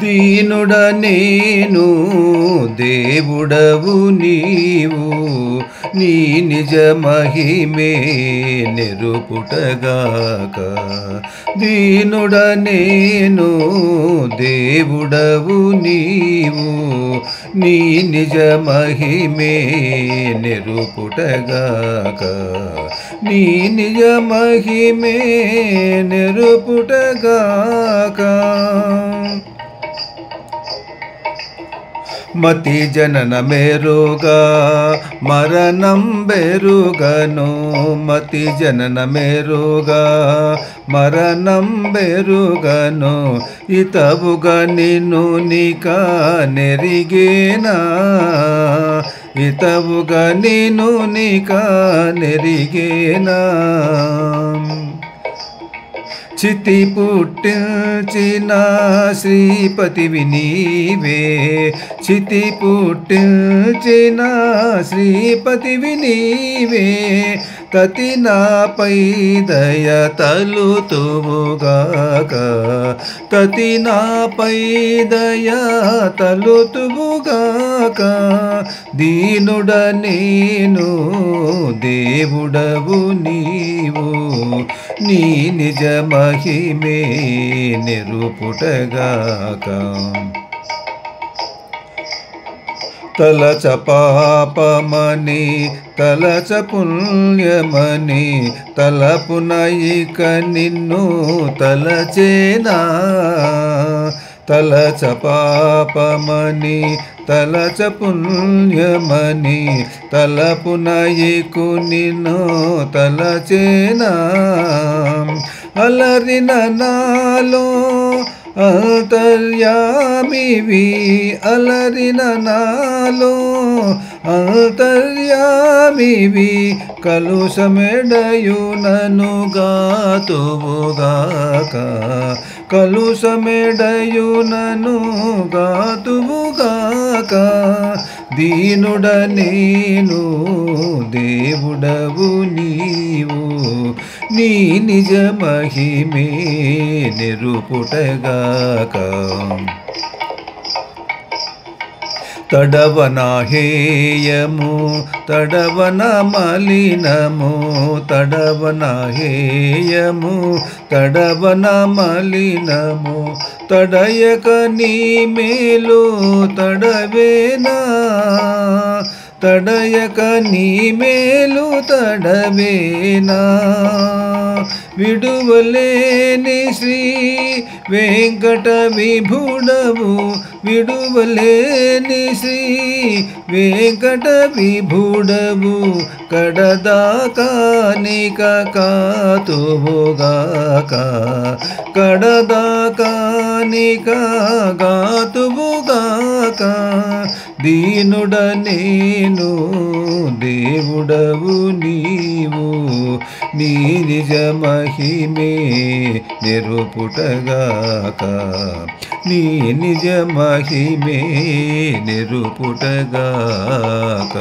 దీనుడ నేను దేవుడవు నీవు నీ నిజ మహిమే నిరుపుటగాక. దీనుడ నేను దేవుడవు నీవు నీ నిజ మహిమే నిరుపుటగాక. నీ నిజ మహిమే నిరుపుటగాక. మతి జనన మెరుగా మరణం బెరుగను. మతి జనన మెరుగా మరణం బెరుగను. ఇతవుగా నిన్ను నిక నెరిగేనా. ఇతవుగా నిన్ను నిక నెరిగేనా. చితి పుట్టించిన శ్రీపతివి నీవే. చితి పుట్టించిన శ్రీపతివి నీవే. తతి నాపై దయ తలుతువుగాక. తతి నాపై దయ తలుతువుగాక. దీనుడ నేను దేవుడవు నీవు నీ నిజ మహిమే నిరుపుటగాక. తలచ పాపమని తలచ పుణ్యమని తలపున ఇక నిన్ను తలచేనా. తలచ పాపమని తలచ పుణ్యమని తలపున ఇక నిన్ను తలచేనా. అలరిన నాలో అంతర్యామివి. అలరిన నాలో అంతర్యామివి. కలుషమెడయునను గాతువుగాక. కలుషమెడయునను గాతువుగాక. దీనుడ నేను దేవుడవు నీవు నీ నిజ మహిమే నిరుపుటగాక. తడవన హేయము తడవన మలినము. తడవన హేయము తడవన మలినము. తడయక నీ మేలు తడవేనా. తడయక నీ మేలు తడవేనా. విడువలేని శ్రీ వెంకట విభుడవు. విడువలేని శ్రీ వెంకట విభుడవు. కడదాకా నిక కాతువుగాక. కడదాకా నిక గాతువుగాక. దీనుడ నేను దేవుడవు నీవు నీ నిజ మహిమే నిరుపుటగాక. నీ నిజ మహిమే నిరుపుటగాక.